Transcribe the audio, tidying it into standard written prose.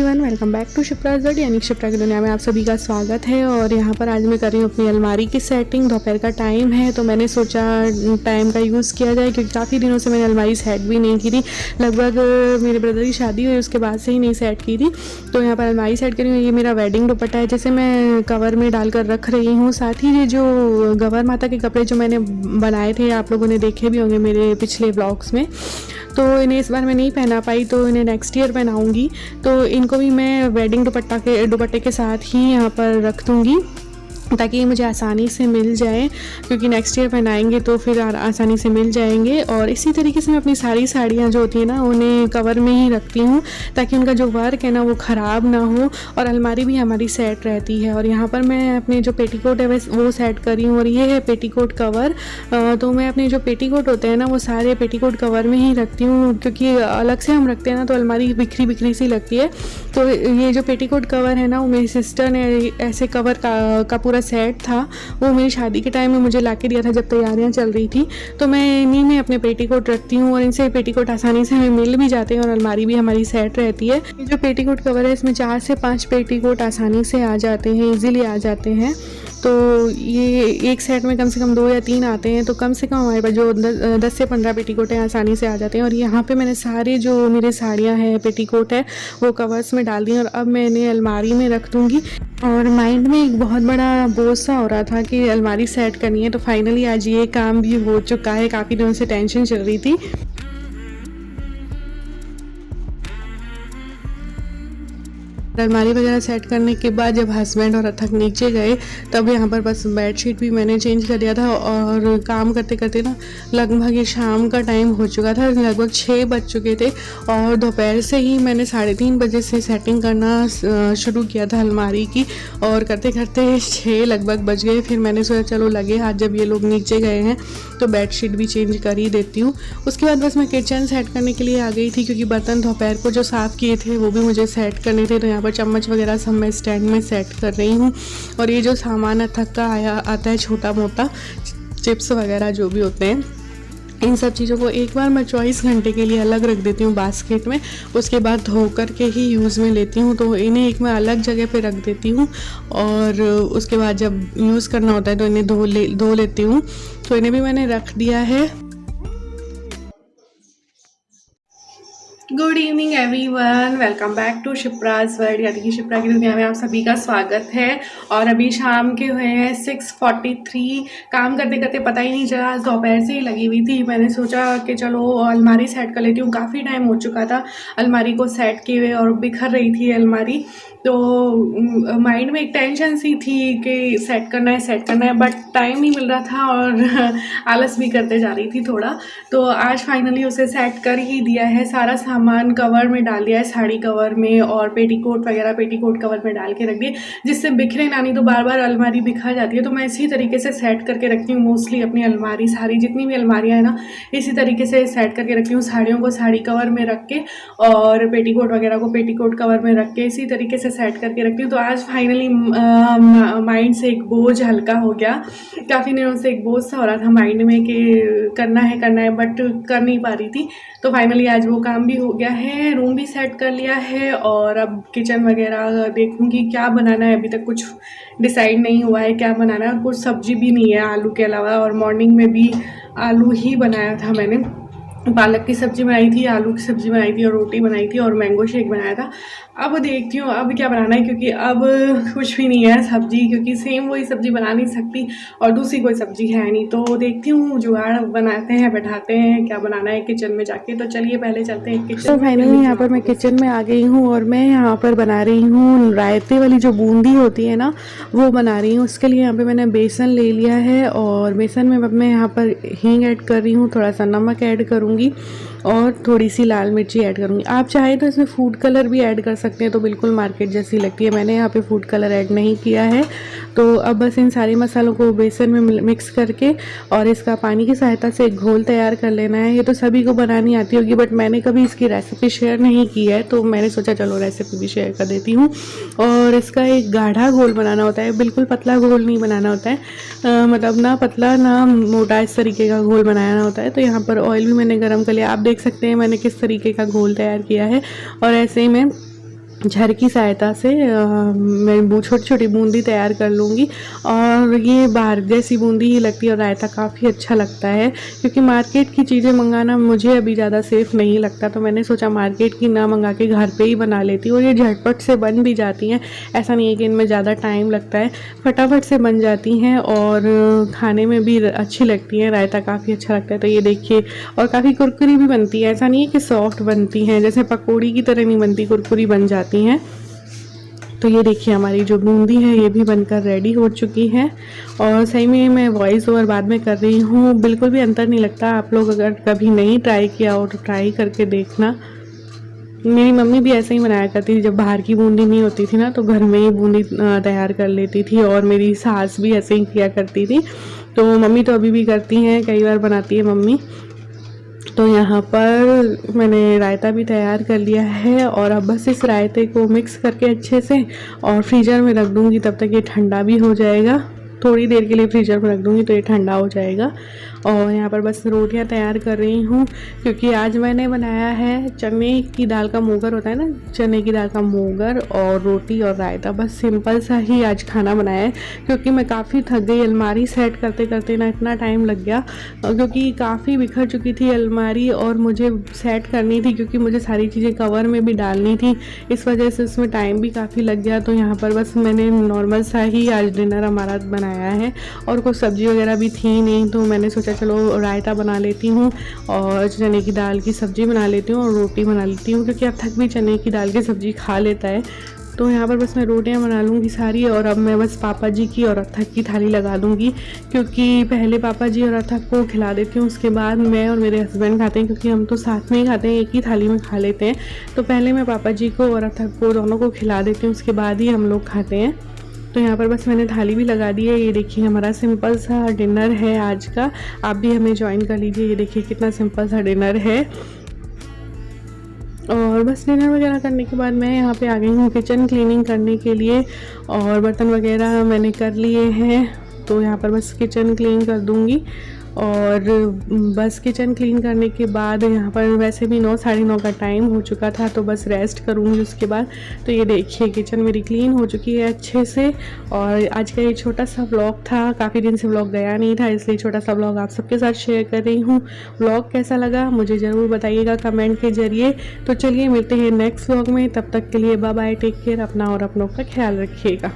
Everyone, welcome back to Shipra's world यानी शिप्रा की दुनिया में आप सभी का स्वागत है। और यहाँ पर आज मैं कर रही हूँ अपनी अलमारी की सेटिंग। दोपहर का टाइम है तो मैंने सोचा टाइम का यूज़ किया जाए, क्योंकि काफ़ी दिनों से मैंने अलमारी सेट भी नहीं की थी। लगभग मेरे ब्रदर की शादी हुई उसके बाद से ही नहीं सेट की थी। तो यहाँ पर अलमारी सेट करी हुई। ये मेरा वेडिंग दुपट्टा है, जैसे मैं कवर में डालकर रख रही हूँ। साथ ही ये जो गवर माता के कपड़े जो मैंने बनाए थे, आप लोगों ने देखे भी होंगे मेरे पिछले ब्लॉग्स में, तो इन्हें इस बार मैं नहीं पहना पाई, तो इन्हें नेक्स्ट ईयर पहनाऊँगी। तो इनको भी मैं वेडिंग दुपट्टे के साथ ही यहाँ पर रख दूँगी ताकि ये मुझे आसानी से मिल जाए, क्योंकि नेक्स्ट ईयर पहनाएंगे तो फिर आसानी से मिल जाएंगे। और इसी तरीके से मैं अपनी सारी साड़ियाँ जो होती हैं ना उन्हें कवर में ही रखती हूँ, ताकि उनका जो वर्क है ना वो ख़राब ना हो और अलमारी भी हमारी सेट रहती है। और यहाँ पर मैं अपने जो पेटीकोट है वो सेट करी हूँ, और ये है पेटीकोट कवर। तो मैं अपने जो पेटीकोट होते हैं ना वो सारे पेटीकोट कवर में ही रखती हूँ, क्योंकि अलग से हम रखते हैं ना तो अलमारी बिखरी बिखरी सी लगती है। तो ये जो पेटीकोट कवर है ना वो मेरी सिस्टर ने ऐसे कवर का पूरा सेट था, वो मेरी शादी के टाइम में मुझे ला के दिया था जब तैयारियां चल रही थी। तो मैं इन्हीं में अपने पेटीकोट रखती हूँ और इनसे पेटीकोट आसानी से हमें मिल भी जाते हैं और अलमारी भी हमारी सेट रहती है। ये जो पेटीकोट कवर है इसमें 4 से 5 पेटीकोट आसानी से आ जाते हैं, ईजिली आ जाते हैं। तो ये एक सेट में कम से कम 2 या 3 आते हैं, तो कम से कम हमारे पास जो 10 से 15 पेटीकोट हैं आसानी से आ जाते हैं। और यहाँ पे मैंने सारे जो मेरे साड़ियाँ हैं पेटीकोट है वो कवर्स में डाल दी और अब मैं इन्हें अलमारी में रख दूँगी। और माइंड में एक बहुत बड़ा बोझ सा हो रहा था कि अलमारी सेट करनी है, तो फाइनली आज ये काम भी हो चुका है। काफ़ी दिनों से टेंशन चल रही थी। अलमारी वगैरह सेट करने के बाद जब हस्बैंड और अथक नीचे गए तब यहाँ पर बस बेडशीट भी मैंने चेंज कर दिया था। और काम करते करते ना लगभग ये शाम का टाइम हो चुका था, लगभग 6 बज चुके थे। और दोपहर से ही मैंने 3:30 बजे से सेटिंग करना शुरू किया था अलमारी की, और करते करते 6 लगभग बज गए। फिर मैंने सोचा चलो लगे हाथ, जब ये लोग नीचे गए हैं तो बेडशीट भी चेंज कर ही देती हूँ। उसके बाद बस मैं किचन सेट करने के लिए आ गई थी, क्योंकि बर्तन दोपहर को जो साफ़ किए थे वो भी मुझे सेट करने थे। तो यहाँ चम्मच वगैरह सब मैं स्टैंड में सेट कर रही हूँ। और ये जो सामान अथक का आता है छोटा मोटा, चिप्स वगैरह जो भी होते हैं, इन सब चीज़ों को एक बार मैं 24 घंटे के लिए अलग रख देती हूँ बास्केट में। उसके बाद धो कर के ही यूज़ में लेती हूँ। तो इन्हें एक मैं अलग जगह पे रख देती हूँ और उसके बाद जब यूज़ करना होता है तो इन्हें धो लेती हूँ। तो इन्हें भी मैंने रख दिया है। Good evening everyone, welcome back to Shipra's world यानी कि शिप्रा की दुनिया में आप सभी का स्वागत है। और अभी शाम के हुए हैं 6:43। काम करते करते पता ही नहीं चला, दोपहर से ही लगी हुई थी। मैंने सोचा कि चलो अलमारी सेट कर लेती हूँ, काफ़ी टाइम हो चुका था अलमारी को सेट किए हुए और बिखर रही थी अलमारी। तो माइंड में एक टेंशन सी थी कि सेट करना है, बट टाइम नहीं मिल रहा था और आलस भी करते जा रही थी थोड़ा। तो आज फाइनली उसे सेट कर ही दिया है। सारा सामान कवर में डाल दिया है, साड़ी कवर में, और पेटीकोट वगैरह पेटीकोट कवर में डाल के रख दिए, जिससे बिखरे ना, नहीं तो बार बार अलमारी बिखर जाती है। तो मैं इसी तरीके से सेट करके रखती हूँ मोस्टली अपनी अलमारी, सारी जितनी भी अलमारियाँ हैं ना इसी तरीके से सेट करके रखती हूँ। साड़ियों को साड़ी कवर में रख के और पेटीकोट वगैरह को पेटीकोट कवर में रख के इसी तरीके से सेट करके रखती हूँ। तो आज फाइनली माइंड से एक बोझ हल्का हो गया। काफ़ी दिनों से एक बोझ सा हो रहा था माइंड में कि करना है बट कर नहीं पा रही थी। तो फाइनली आज वो काम भी हो गया है, रूम भी सेट कर लिया है। और अब किचन वगैरह देखूंगी क्या बनाना है। अभी तक कुछ डिसाइड नहीं हुआ है क्या बनाना है। कुछ सब्जी भी नहीं है आलू के अलावा, और मॉर्निंग में भी आलू ही बनाया था मैंने। पालक की सब्ज़ी बनाई थी, आलू की सब्ज़ी बनाई थी और रोटी बनाई थी और मैंगो शेक बनाया था। अब देखती हूँ अब क्या बनाना है, क्योंकि अब कुछ भी नहीं है सब्जी, क्योंकि सेम वही सब्ज़ी बना नहीं सकती और दूसरी कोई सब्ज़ी है नहीं। तो देखती हूँ जुगाड़ बनाते हैं, बैठाते हैं क्या बनाना है किचन में जाके। तो चलिए पहले चलते हैं किचन। तो फाइनली यहाँ पर मैं किचन में आ गई हूँ और मैं यहाँ पर बना रही हूँ रायते वाली जो बूंदी होती है ना वो बना रही हूँ। उसके लिए यहाँ पर मैंने बेसन ले लिया है और बेसन में मैं यहाँ पर हींग ऐड कर रही हूँ, थोड़ा सा नमक ऐड करूँगी और थोड़ी सी लाल मिर्ची ऐड करूँगी। आप चाहें तो इसमें फूड कलर भी ऐड कर सकते हैं, तो बिल्कुल मार्केट जैसी लगती है। मैंने यहाँ पे फूड कलर ऐड नहीं किया है। तो अब बस इन सारे मसालों को बेसन में मिक्स करके और इसका पानी की सहायता से एक घोल तैयार कर लेना है। ये तो सभी को बनानी आती होगी, बट मैंने कभी इसकी रेसिपी शेयर नहीं की है, तो मैंने सोचा चलो रेसिपी भी शेयर कर देती हूँ। और इसका एक गाढ़ा घोल बनाना होता है, बिल्कुल पतला घोल नहीं बनाना होता है, मतलब ना पतला ना मोटा, इस तरीके का घोल बनाना होता है। तो यहाँ पर ऑयल भी मैंने गर्म कर लिया। आप देख सकते हैं मैंने किस तरीके का घोल तैयार किया है। और ऐसे ही मैं झर की सहायता से मैं छोटी छोटी बूंदी तैयार कर लूँगी। और ये बाहर जैसी बूंदी ही लगती है और रायता काफ़ी अच्छा लगता है, क्योंकि मार्केट की चीज़ें मंगाना मुझे अभी ज़्यादा सेफ़ नहीं लगता। तो मैंने सोचा मार्केट की ना मंगा के घर पे ही बना लेती हूँ, और ये झटपट से बन भी जाती हैं। ऐसा नहीं है कि इनमें ज़्यादा टाइम लगता है, फटाफट से बन जाती हैं और खाने में भी अच्छी लगती हैं। रायता काफ़ी अच्छा लगता है। तो ये देखिए, और काफ़ी कुरकुरी भी बनती है, ऐसा नहीं है कि सॉफ्ट बनती हैं, जैसे पकौड़ी की तरह नहीं बनती, कुरकुरी बन जाती हैं। तो ये देखिए हमारी जो बूंदी है ये भी बनकर रेडी हो चुकी है। और सही में मैं वॉइस ओवर बाद में कर रही हूँ, बिल्कुल भी अंतर नहीं लगता। आप लोग अगर कभी नहीं ट्राई किया हो तो ट्राई करके देखना। मेरी मम्मी भी ऐसे ही बनाया करती थी, जब बाहर की बूंदी नहीं होती थी ना तो घर में ही बूंदी तैयार कर लेती थी। और मेरी सास भी ऐसे ही किया करती थी। तो मम्मी तो अभी भी करती हैं, कई बार बनाती है मम्मी। तो यहाँ पर मैंने रायता भी तैयार कर लिया है, और अब बस इस रायते को मिक्स करके अच्छे से और फ्रीज़र में रख दूँगी। तब तक ये ठंडा भी हो जाएगा। थोड़ी देर के लिए फ्रीज़र में रख दूँगी तो ये ठंडा हो जाएगा। और यहाँ पर बस रोटियाँ तैयार कर रही हूँ, क्योंकि आज मैंने बनाया है चने की दाल का मोगर, होता है ना, चने की दाल का मोगर और रोटी और रायता। बस सिंपल सा ही आज खाना बनाया है, क्योंकि मैं काफ़ी थक गई। अलमारी सेट करते करते ना इतना टाइम लग गया, क्योंकि काफ़ी बिखर चुकी थी अलमारी और मुझे सेट करनी थी, क्योंकि मुझे सारी चीज़ें कवर में भी डालनी थी। इस वजह से इसमें टाइम भी काफ़ी लग गया। तो यहाँ पर बस मैंने नॉर्मल सा ही आज डिनर हमारा बनाया है, और कुछ सब्ज़ी वगैरह भी थी नहीं, तो मैंने सोचा चलो रायता बना लेती हूँ और चने की दाल की सब्ज़ी बना लेती हूँ और रोटी बना लेती हूँ, क्योंकि अथक भी चने की दाल की सब्ज़ी खा लेता है। तो यहाँ पर बस मैं रोटियाँ बना लूँगी सारी, और अब मैं बस पापा जी की और अथक की थाली लगा दूँगी, क्योंकि पहले पापा जी और अथक को खिला देती हूँ, उसके बाद मैं और मेरे हस्बैंड खाते हैं, क्योंकि हम तो साथ में ही खाते हैं, एक ही थाली में खा लेते हैं। तो पहले मैं पापा जी को और अथक को दोनों को खिला देती हूँ, उसके बाद ही हम लोग खाते हैं। तो यहाँ पर बस मैंने थाली भी लगा दी है। ये देखिए हमारा सिंपल सा डिनर है आज का। आप भी हमें ज्वाइन कर लीजिए। ये देखिए कितना सिंपल सा डिनर है। और बस डिनर वगैरह करने के बाद मैं यहाँ पे आ गई हूँ किचन क्लीनिंग करने के लिए, और बर्तन वगैरह मैंने कर लिए हैं। तो यहाँ पर बस किचन क्लीन कर दूँगी, और बस किचन क्लीन करने के बाद यहाँ पर वैसे भी 9 साढ़े 9 का टाइम हो चुका था, तो बस रेस्ट करूँगी उसके बाद। तो ये देखिए किचन मेरी क्लीन हो चुकी है अच्छे से। और आज का ये छोटा सा व्लॉग था, काफ़ी दिन से व्लॉग गया नहीं था, इसलिए छोटा सा व्लॉग आप सबके साथ शेयर कर रही हूँ। व्लॉग कैसा लगा मुझे ज़रूर बताइएगा कमेंट के ज़रिए। तो चलिए मिलते हैं नेक्स्ट व्लॉग में, तब तक के लिए बाय बाय, टेक केयर, अपना और अपनों का ख्याल रखिएगा।